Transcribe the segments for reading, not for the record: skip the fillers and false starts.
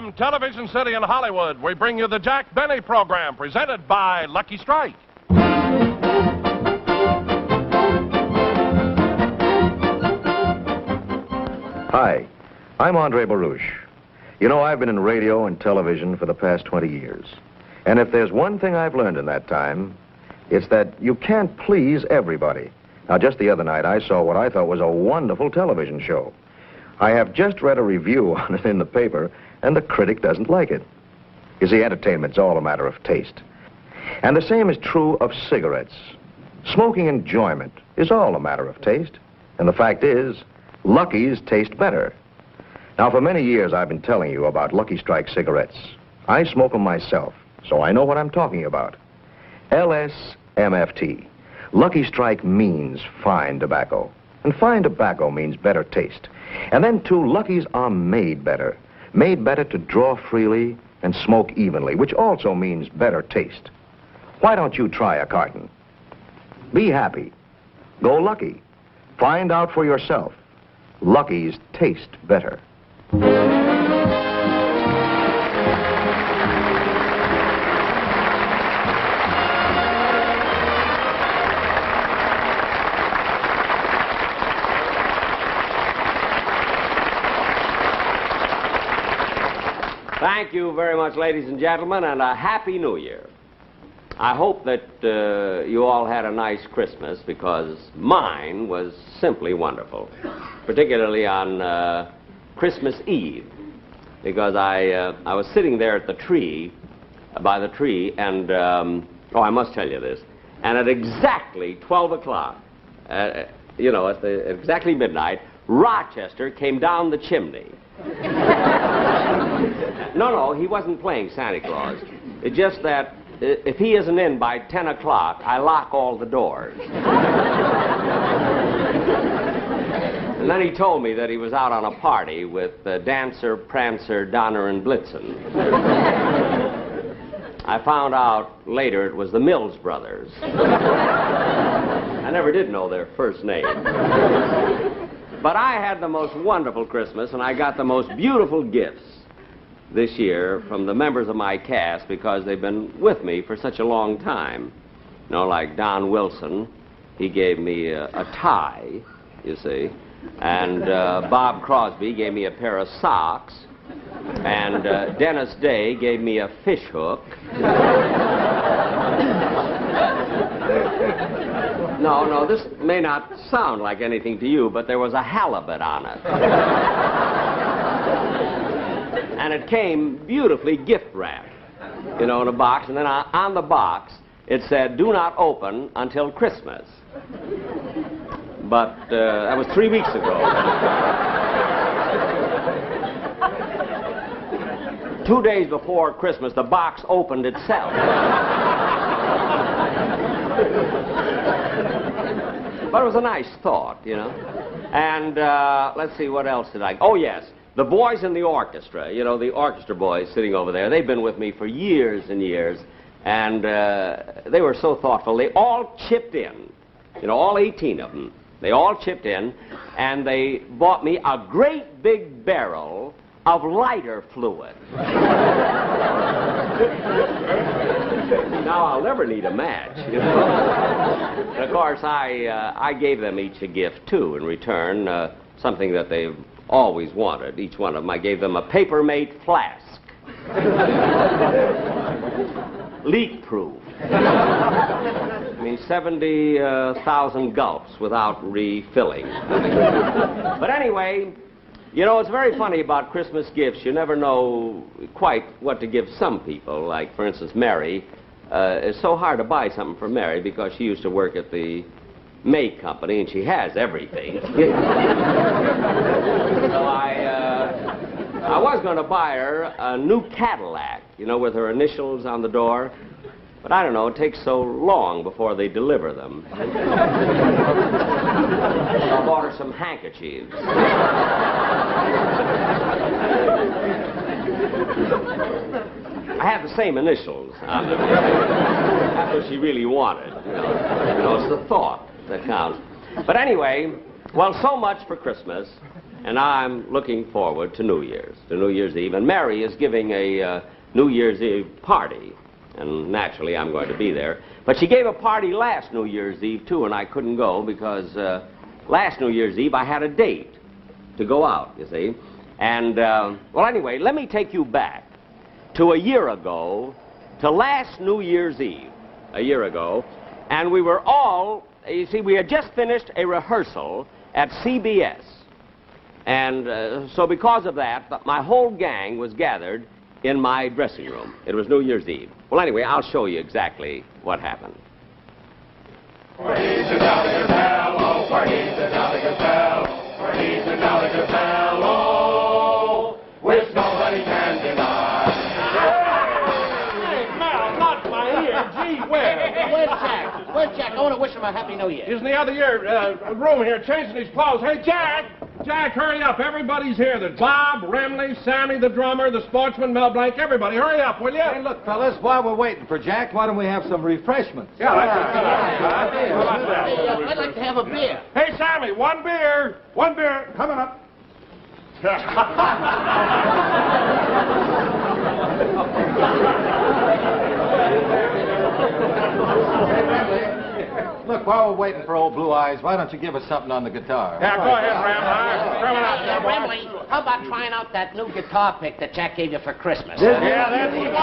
From Television City in Hollywood, we bring you the Jack Benny program, presented by Lucky Strike. Hi, I'm Andre Baruch. You know, I've been in radio and television for the past 20 years. And if there's one thing I've learned in that time, it's that you can't please everybody. Now, just the other night, I saw what I thought was a wonderful television show. I have just read a review on it in the paper, and the critic doesn't like it. You see, entertainment's all a matter of taste. And the same is true of cigarettes. Smoking enjoyment is all a matter of taste. And the fact is, Lucky's taste better. Now, for many years, I've been telling you about Lucky Strike cigarettes. I smoke them myself, so I know what I'm talking about. LSMFT. Lucky Strike means fine tobacco. And fine tobacco means better taste. And then, too, Lucky's are made better. Made better to draw freely and smoke evenly, which also means better taste. Why don't you try a carton? Be happy. Go Lucky. Find out for yourself. Lucky's taste better. Thank you very much, ladies and gentlemen, and a Happy New Year. I hope that you all had a nice Christmas, because mine was simply wonderful, particularly on Christmas Eve, because I was sitting there at the tree, by the tree, and, I must tell you this, and at exactly 12 o'clock, at exactly midnight, Rochester came down the chimney. No, he wasn't playing Santa Claus. It's just that if he isn't in by 10 o'clock, I lock all the doors. And then he told me that he was out on a party with Dancer, Prancer, Donner, and Blitzen. I found out later it was the Mills brothers. I never did know their first name. But I had the most wonderful Christmas, and I got the most beautiful gifts this year from the members of my cast, because they've been with me for such a long time. You know, like Don Wilson, he gave me a tie, you see, and Bob Crosby gave me a pair of socks, and Dennis Day gave me a fish hook. No, this may not sound like anything to you, but there was a halibut on it. And it came beautifully gift wrapped, in a box. And then on the box, it said, "Do not open until Christmas." But that was 3 weeks ago. 2 days before Christmas, the box opened itself. But it was a nice thought, And let's see, what else did I... Oh, yes. The boys in the orchestra, the orchestra boys sitting over there, they've been with me for years and years, and they were so thoughtful. They all chipped in, all 18 of them. They all chipped in, and they bought me a great big barrel of lighter fluid. Now, I'll never need a match, And of course, I gave them each a gift, too, in return, something that they've always wanted, each one of them. I gave them a paper-made flask. Leak-proof. 70,000 gulps without refilling. But anyway, it's very funny about Christmas gifts. You never know quite what to give some people. Like, for instance, Mary. It's so hard to buy something for Mary because she used to work at the May Company, and she has everything. So I was going to buy her a new Cadillac, with her initials on the door. But I don't know, it takes so long before they deliver them. So I bought her some handkerchiefs. I have the same initials on them. That's what she really wanted, It's the thought that counts. But anyway, well, so much for Christmas. And I'm looking forward to New Year's Eve. And Mary is giving a New Year's Eve party. And naturally, I'm going to be there. But she gave a party last New Year's Eve, too, and I couldn't go because last New Year's Eve I had a date to go out, you see. And, well, anyway, let me take you back to a year ago, to last New Year's Eve, a year ago. And we were all, you see, we had just finished a rehearsal at CBS. And so because of that, my whole gang was gathered in my dressing room. It was New Year's Eve. Well, anyway, I'll show you exactly what happened. For he's a jolly gazelle, oh, for he's a jolly gazelle, for he's a jolly gazelle, oh, which nobody can deny. Hey, Mel, not my ear. Gee, where? Where's Jack? Where's Jack? I want to wish him a Happy New Year. He's in the other room here changing his clothes. Hey, Jack! Jack, hurry up. Everybody's here. There's Bob, Remley, Sammy, the drummer, the sportsman, Mel Blanc. Everybody, hurry up, will you? Hey, look, fellas, while we're waiting for Jack, why don't we have some refreshments? Yeah, that's a good idea. How about that? Hey, I'd like to have a beer. Hey, Sammy, one beer. One beer. Coming up. Look, while we're waiting for old Blue Eyes, why don't you give us something on the guitar? Yeah, go ahead, Ram. Throw it out there, boy. Remley, how about trying out that new guitar pick that Jack gave you for Christmas? Yeah, that's the one.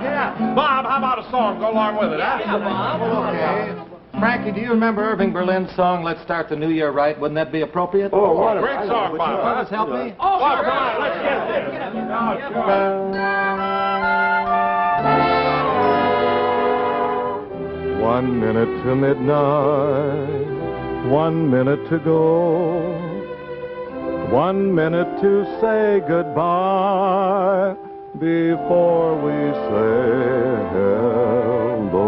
Yeah. Bob, how about a song? Go along with it, huh? Yeah, Bob. Okay. Frankie, do you remember Irving Berlin's song, Let's Start the New Year Right? Wouldn't that be appropriate? Oh, what a great song, Bob. Fellas, help me? Oh, Bob, come on, let's get this. Oh, sure. 1 minute to midnight, 1 minute to go, 1 minute to say goodbye before we say hello.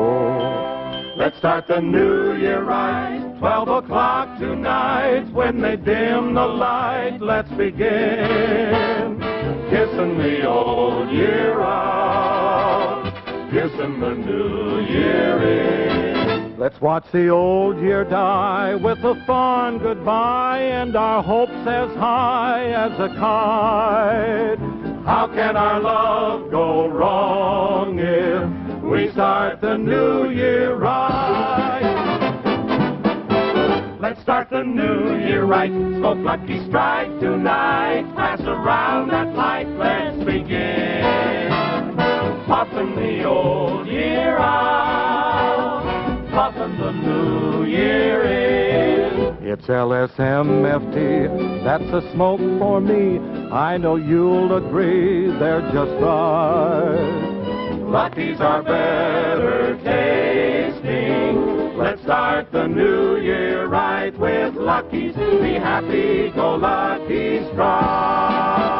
Let's start the new year right, 12 o'clock tonight. When they dim the light, let's begin kissing the old year out, kissing the new year in. Let's watch the old year die with a fond goodbye and our hopes as high as a kite. How can our love go wrong if we start the new year right? Let's start the new year right. Smoke Lucky Strike tonight. Pass around that light. Let's begin puffing the old year out, puffing the new year in. It's LSMFT, that's a smoke for me. I know you'll agree they're just right. Lucky's are better tasting. Let's start the new year right with Lucky's. Be happy, go Lucky Strike.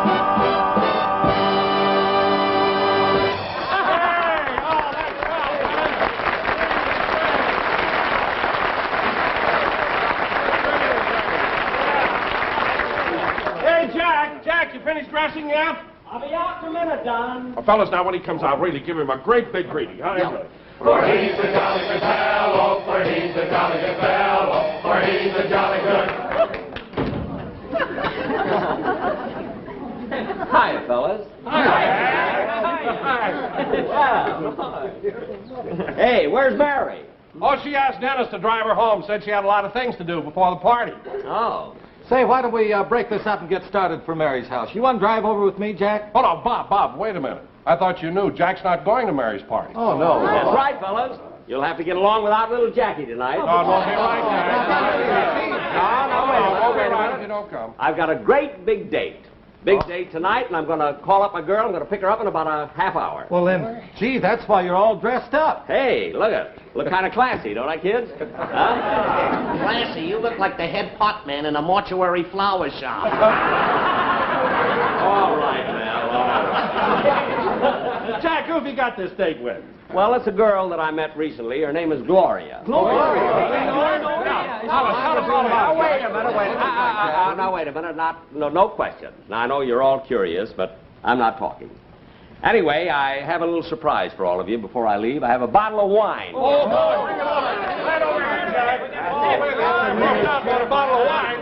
Jack, you finished dressing yet? I'll be out in a minute, Don. Oh, fellas, now when he comes out, really give him a great big greeting. Huh? Yeah. For he's a jolly gazelle, oh, for he's a jolly gazelle, oh, for he's a jolly good. Hiya, fellas. Hey, where's Mary? Oh, she asked Dennis to drive her home. Said she had a lot of things to do before the party. Oh. Say, why don't we break this up and get started for Mary's house? You want to drive over with me, Jack? Hold on, Bob, wait a minute. I thought you knew Jack's not going to Mary's party. Oh, no. That's right, fellas. You'll have to get along without little Jackie tonight. Oh, it won't be like that. No, wait a minute. You don't come. I've got a great big date. Big date tonight, and I'm going to call up a girl. I'm going to pick her up in about a half hour. Well, then, gee, that's why you're all dressed up. Hey, look at it. Look kind of classy, don't I, kids? Huh? Classy, you look like the head pot man in a mortuary flower shop. All right, Mel. All right. Jack, who have you got this date with? Well, it's a girl that I met recently. Her name is Gloria. Gloria? Now, wait a minute, Now, wait a minute. No questions. Now, I know you're all curious, but I'm not talking. Anyway, I have a little surprise for all of you before I leave. I have a bottle of wine. Oh, boy, bring it over. Right over here, Jack. Oh, wait a minute. A bottle of wine.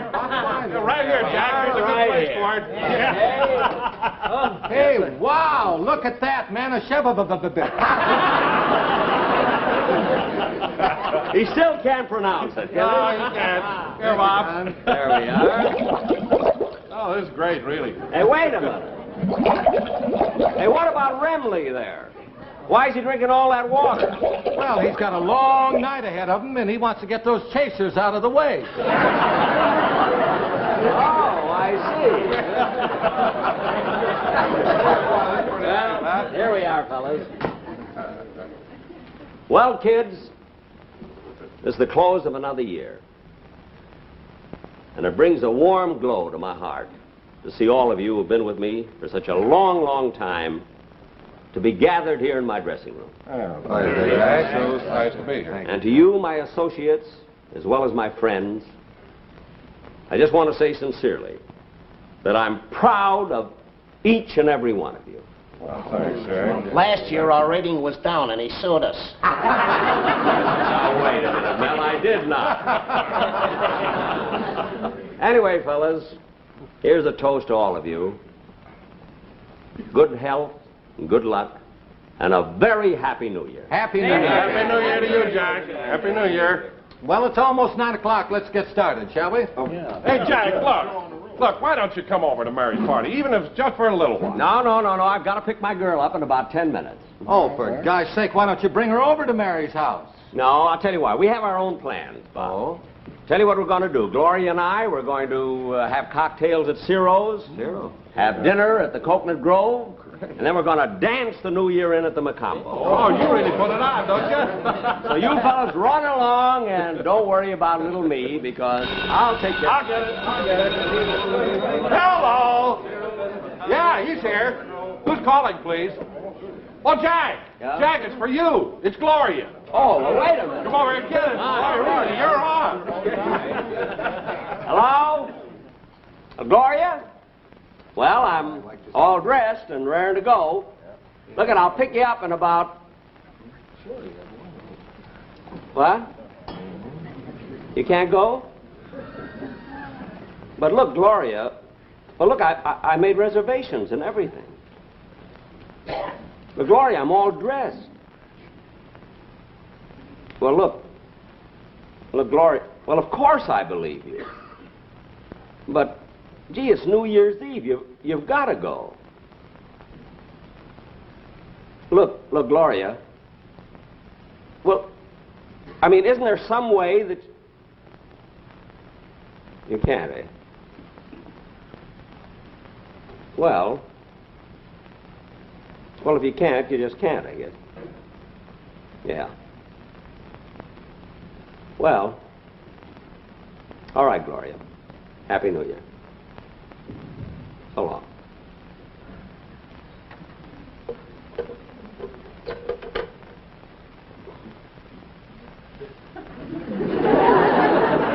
Right here, Jack. Here's a good place for it. Yeah. Hey, wow, look at that, man. A He still can't pronounce it, can No, he? you can't. Here, Bob. There we are. Oh, this is great, really. Hey, wait a minute. Hey, what about Remley there? Why is he drinking all that water? Well, he's got a long night ahead of him, and he wants to get those chasers out of the way. Oh, I see. Well, here we are, fellas. Well, kids, this is the close of another year. And it brings a warm glow to my heart to see all of you who've been with me for such a long, long time to be gathered here in my dressing room. It's nice to be here. And to you, my associates, as well as my friends, I just want to say sincerely that I'm proud of each and every one of you. Well, thanks, Jack. Last year our rating was down and he sued us. Now, wait a minute, Mel, I did not. Anyway, fellas, here's a toast to all of you. Good health and good luck, and a very happy New Year. Happy New Year. Happy New Year to you, Jack. Happy New Year. Well, it's almost 9 o'clock. Let's get started, shall we? Hey, Jack, look. Look, why don't you come over to Mary's party, even if it's just for a little while? No. I've got to pick my girl up in about 10 minutes. Oh, for gosh sake, why don't you bring her over to Mary's house? No, I'll tell you why. We have our own plans, Bob. Oh? Tell you what we're going to do. Gloria and I, we're going to have cocktails at Ciro's. Ciro. Have dinner at the Coconut Grove. And then we're going to dance the New Year in at the Macombo. Oh, you really put it on, don't you? So you fellas run along and don't worry about little me because I'll take care. I'll get it. Hello. Yeah, he's here. Who's calling, please? Oh, Jack. Yeah? Jack, it's for you. It's Gloria. Oh, well, wait a minute. Come over here and get it. Gloria, you're on. Hello? Gloria? Well, I'm all dressed and raring to go. Look, I'll pick you up in about... What? You can't go? But look, Gloria... Well, look, I made reservations and everything. But, Gloria, I'm all dressed. Well, look. Look, Gloria... Well, of course I believe you. But... Gee, it's New Year's Eve. You've got to go. Look, Gloria. Well, I mean, isn't there some way that... You can't, eh? Well, if you can't, you just can't, I guess. Yeah. Well, all right, Gloria. Happy New Year. So long.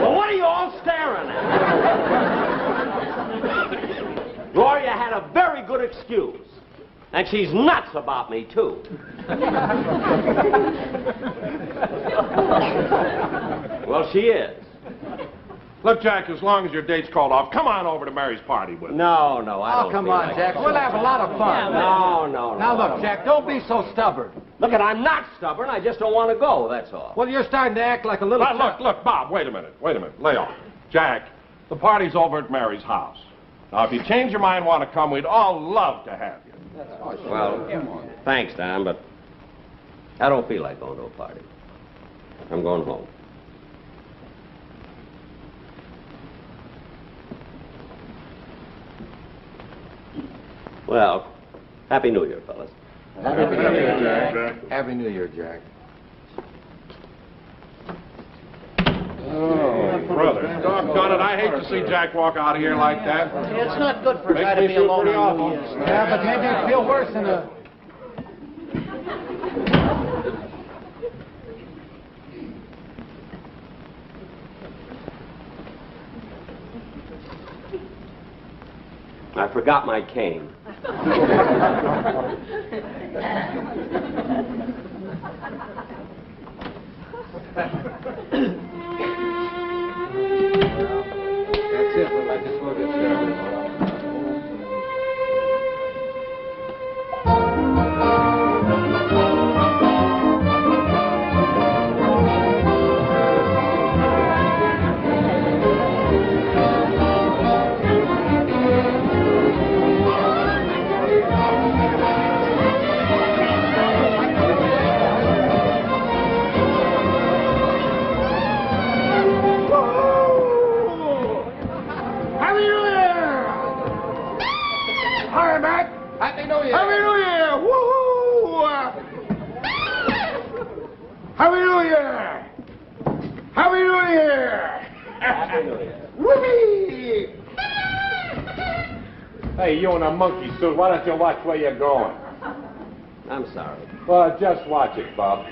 Well, what are you all staring at? Gloria had a very good excuse. And she's nuts about me, too. Well, she is. Look, Jack, as long as your date's called off, come on over to Mary's party with us. No, I don't. Oh, come feel on, like Jack. it. We'll have a lot of fun. No. Now, look, Jack, don't be so stubborn. Look, I'm not stubborn. I just don't want to go, that's all. Well, you're starting to act like a little... Look, Bob, wait a minute. Lay off. Jack, the party's over at Mary's house. Now, if you change your mind and want to come, we'd all love to have you. Well, thanks, Don, but I don't feel like going to a party. I'm going home. Well, Happy New Year, fellas. Happy New Year, Jack. Happy New Year, Jack. Oh, brother. Doggone it, I hate to see Jack walk out of here like that. It's not good for a guy to Makes be me feel alone pretty on New awful. Year's. Yeah, but maybe it'd feel worse in a... I forgot my cane. That's it. I just want to Happy New Year. Whee! Hey, you in a monkey suit, why don't you watch where you're going? I'm sorry. Well, just watch it, Bob.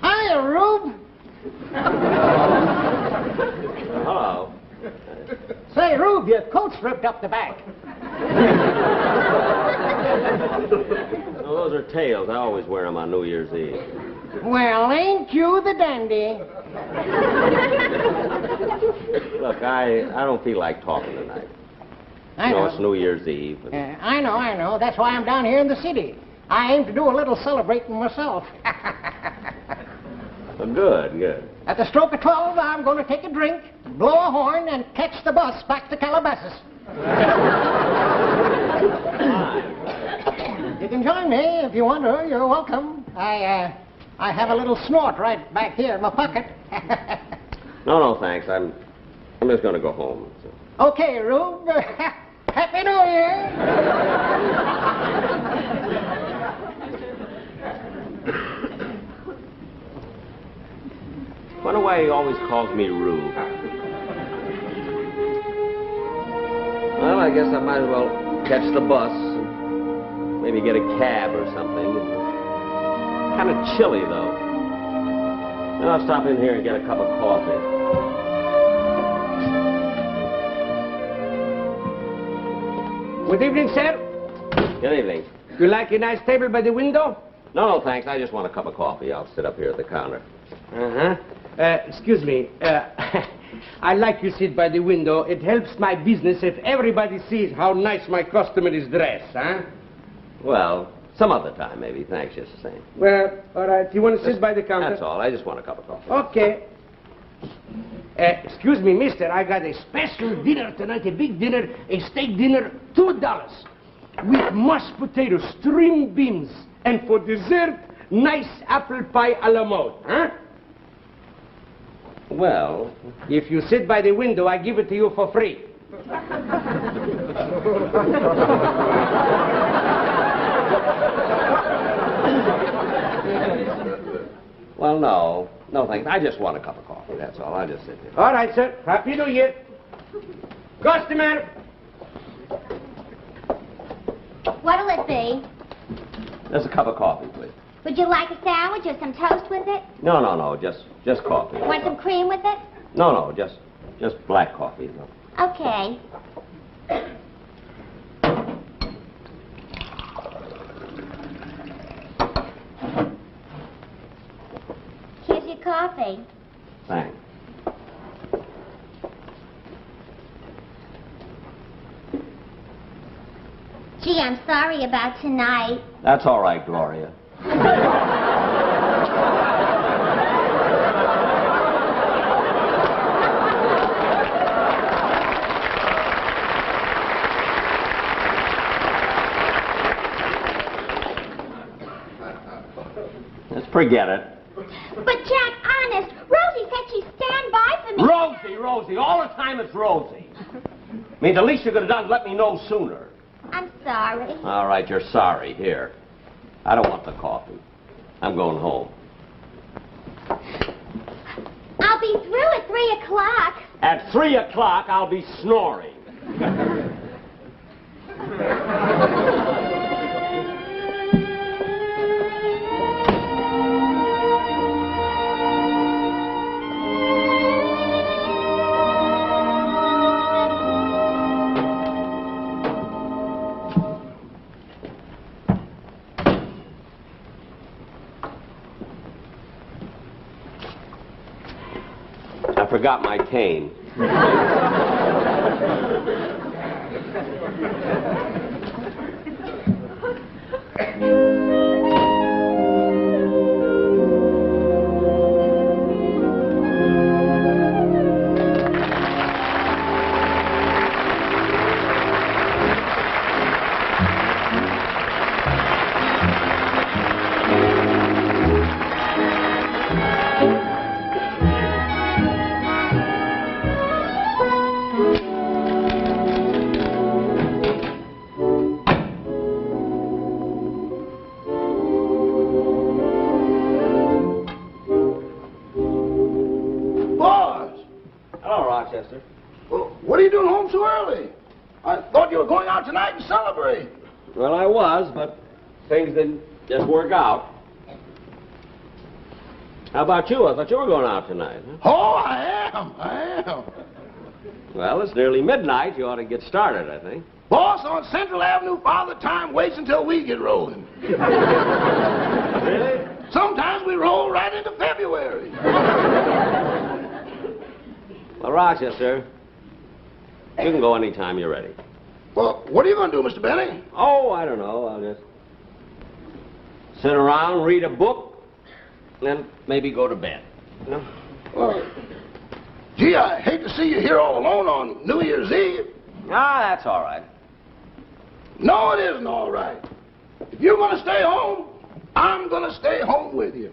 Hiya, Rube. Hello. Say, Rube, your coat's ripped up the back. No, those are tails. I always wear them on New Year's Eve. Well, ain't you the dandy? Look, I don't feel like talking tonight. I You know, know. it's New Year's Eve. I know. That's why I'm down here in the city. I aim to do a little celebrating myself. Well, good. At the stroke of 12, I'm going to take a drink, blow a horn, and catch the bus back to Calabasas. You can join me if you want to. You're welcome. I have a little snort right back here in my pocket. No, thanks. I'm just going to go home. So. Okay, Rube. Happy New Year. Wonder why he always calls me Rube. Well, I guess I might as well catch the bus. Maybe get a cab or something. Kind of chilly, though. Then I'll stop in here and get a cup of coffee. Good evening, sir. Good evening. You like a nice table by the window? No, thanks. I just want a cup of coffee. I'll sit up here at the counter. Uh-huh. Excuse me. I like you sit by the window. It helps my business if everybody sees how nice my customer is dressed, huh? Well, some other time, maybe. Thanks, just the same. Well, all right. You want to sit by the counter? That's all. I just want a cup of coffee. Okay. Excuse me, mister. I got a special dinner tonight, a big dinner, a steak dinner, $2. With mashed potatoes, string beans, and for dessert, nice apple pie a la mode, huh? Well, If you sit by the window, I give it to you for free. well, no. No, thanks. I just want a cup of coffee. That's all. I'll just sit here. All right, sir. Happy New Year. Customer. What'll it be? Just a cup of coffee, please. Would you like a sandwich or some toast with it? No. Just coffee. Want some cream with it? No. Just black coffee. No. Okay. Here's your coffee. Thanks. Gee, I'm sorry about tonight. That's all right, Gloria. Let's forget it. But Jack, honest, Rosie said she'd stand by for me. Rosie. All the time it's Rosie. I mean, the least you could have done is let me know sooner. I'm sorry. All right, you're sorry. Here. I don't want the coffee. I'm going home. I'll be through at 3 o'clock. At 3 o'clock, I'll be snoring. I forgot my cane. Rochester? Well, what are you doing home so early? I thought you were going out tonight and celebrate. Well, I was, but things didn't just work out. How about you? I thought you were going out tonight. Huh? Oh, I am. Well, it's nearly midnight. You ought to get started, I think. Boss, on Central Avenue, Father Time waits until we get rolling. Really? Sometimes we roll right into February. Well, Rochester, you can go anytime you're ready. Well, what are you going to do, Mr. Benny? Oh, I don't know. I'll just sit around, read a book, and then maybe go to bed. You know? Well, gee, I hate to see you here all alone on New Year's Eve. Ah, that's all right. No, it isn't all right. If you're going to stay home, I'm going to stay home with you.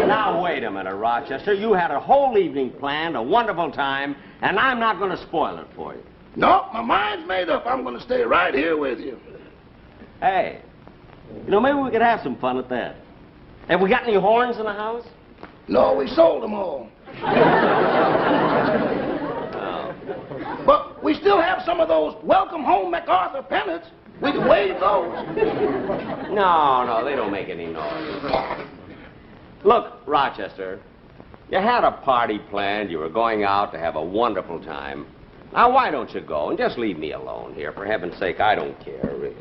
Now, wait a minute, Rochester. You had a whole evening planned, a wonderful time, and I'm not going to spoil it for you. No, my mind's made up. I'm going to stay right here with you. Hey, you know, maybe we could have some fun at that. Have we got any horns in the house? No, we sold them all. Oh. But we still have some of those Welcome Home MacArthur pennants. We can wave those. No, they don't make any noise. Look, Rochester, you had a party planned. You were going out to have a wonderful time. Now, why don't you go and just leave me alone here? For heaven's sake, I don't care, really.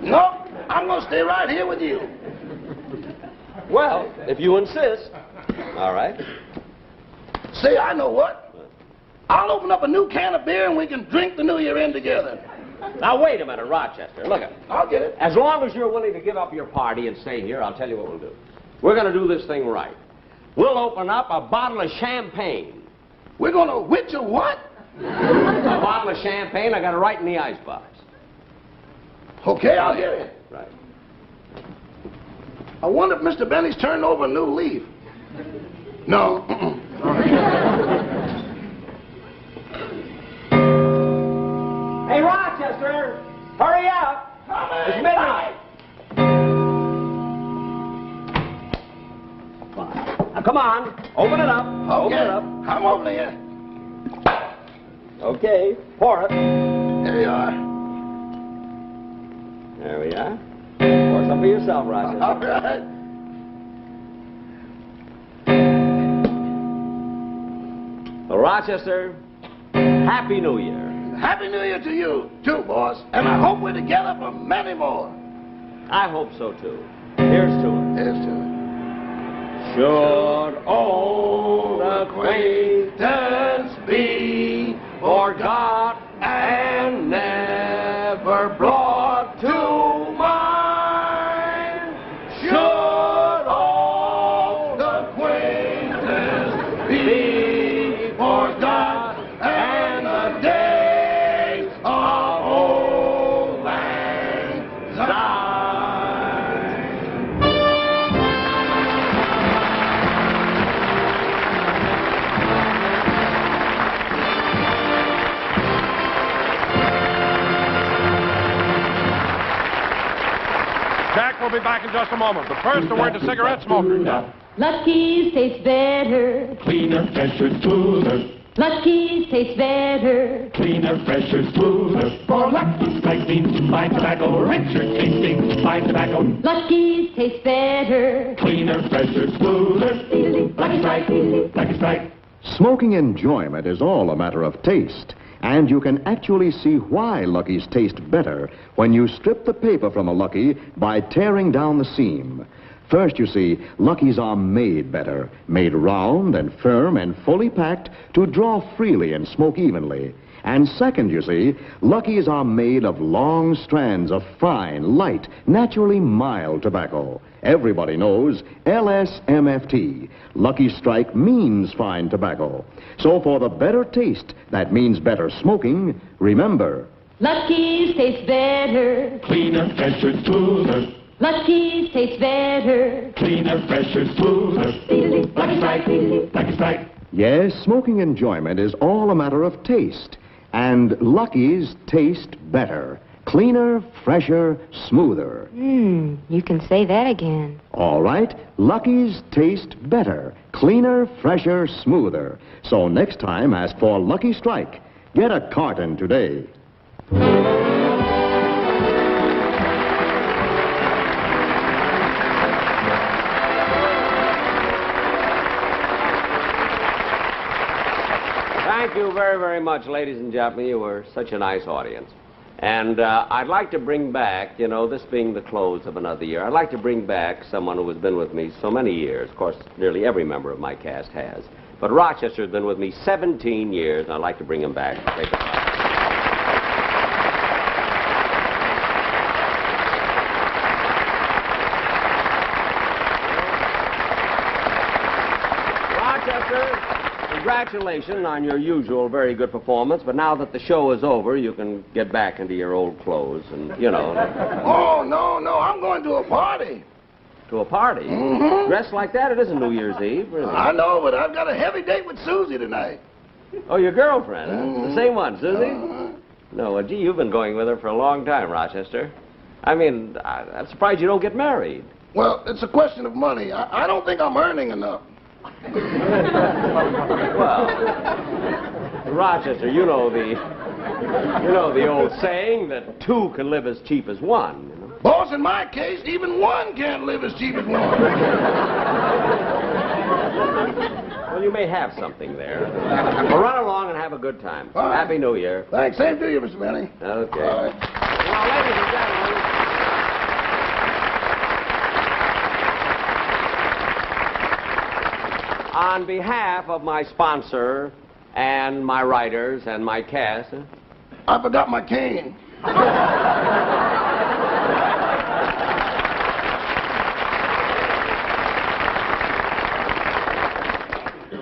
No, I'm going to stay right here with you. Well, if you insist. All right. Say, I know what. I'll open up a new can of beer and we can drink the New Year in together. Now, wait a minute, Rochester. Look, I'll get it. as long as you're willing to give up your party and stay here, I'll tell you what we'll do. We're going to do this thing right. We'll open up a bottle of champagne. We're going to which a what? A bottle of champagne. I got it right in the icebox. Okay, I'll hear it. Right. I wonder if Mr. Benny's turned over a new leaf. No. Hey, Rochester, hurry up. It's midnight. Now, come on. Open it up. Okay. Open it up. I'm over here. Okay, pour it. There you are. There we are. Pour some for yourself, Rochester. All right. Well, Rochester, Happy New Year. Happy New Year to you, too, boss. And I hope we're together for many more. I hope so, too. Here's to it. Here's to it. Should old acquaintance be forgot and never brought to mind? Should old acquaintance be forgot and the days of old lang syne? Jack will be back in just a moment. But first, a word to cigarette smokers. Lucky's tastes better. Cleaner, fresher, smoother. Lucky's tastes better. Cleaner, fresher, smoother. For Lucky's like means fine tobacco. Richer tasting fine tobacco. Lucky's tastes better. Cleaner, fresher, smoother. Lucky's right. Lucky's right. Smoking enjoyment is all a matter of taste. And you can actually see why Lucky's taste better when you strip the paper from a Lucky by tearing down the seam. First, you see, Lucky's are made better, made round and firm and fully packed to draw freely and smoke evenly. And second, you see, Lucky's are made of long strands of fine, light, naturally mild tobacco. Everybody knows LSMFT. Lucky Strike means fine tobacco. So for the better taste that means better smoking, remember, Lucky's tastes better. Cleaner, fresher, smoother. Lucky's tastes better. Cleaner, fresher, smoother. Lucky's right. Lucky's right. yes, smoking enjoyment is all a matter of taste. And Lucky's taste better. Cleaner, fresher, smoother. You can say that again. All right, Lucky's taste better. Cleaner, fresher, smoother. So next time, ask for Lucky Strike. Get a carton today. Thank you very, very much, ladies and gentlemen. You were such a nice audience. And I'd like to bring back, you know, this being the close of another year, I'd like to bring back someone who has been with me so many years. Of course, nearly every member of my cast has. But Rochester has been with me 17 years, and I'd like to bring him back. Take a bow. Congratulations on your usual very good performance, but now that the show is over, you can get back into your old clothes and, you know. Oh, no, I'm going to a party. To a party? Mm-hmm. Dressed like that? It isn't New Year's Eve, really. I know, but I've got a heavy date with Susie tonight. Oh, your girlfriend? Mm-hmm. The same one, Susie? No, well, gee, you've been going with her for a long time, Rochester. I mean, I'm surprised you don't get married. Well, it's a question of money. I don't think I'm earning enough. Well, Rochester, you know the old saying that two can live as cheap as one. You know? Boss, in my case, even one can't live as cheap as one. Well, you may have something there. Well, run along and have a good time. Right. Happy New Year. Thanks. Same to you, Mr. Benny. Okay. All right. Well, ladies and gentlemen. On behalf of my sponsor and my writers and my cast... I forgot my cane. Well,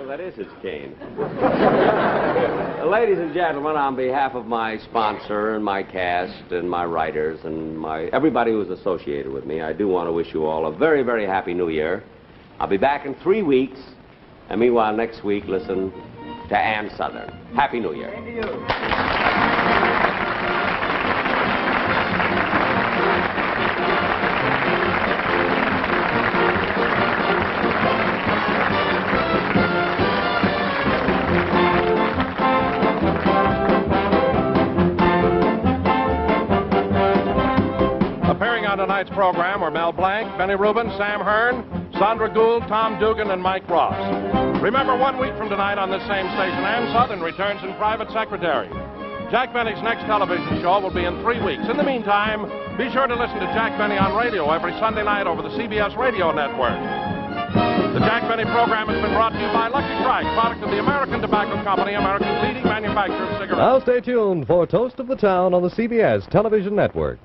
that is his cane. Ladies and gentlemen, on behalf of my sponsor and my cast and my writers and everybody who's associated with me, I do want to wish you all a very, very happy New Year. I'll be back in 3 weeks. And meanwhile, next week, listen to Ann Southern. Happy New Year. Same to you. Appearing on tonight's program were Mel Blanc, Benny Rubin, Sam Hearn, Sandra Gould, Tom Dugan, and Mike Ross. Remember, 1 week from tonight on this same station, Ann Southern returns in Private Secretary. Jack Benny's next television show will be in 3 weeks. In the meantime, be sure to listen to Jack Benny on radio every Sunday night over the CBS Radio Network. The Jack Benny program has been brought to you by Lucky Strike, product of the American Tobacco Company, America's leading manufacturer of cigarettes. Now stay tuned for Toast of the Town on the CBS Television Network.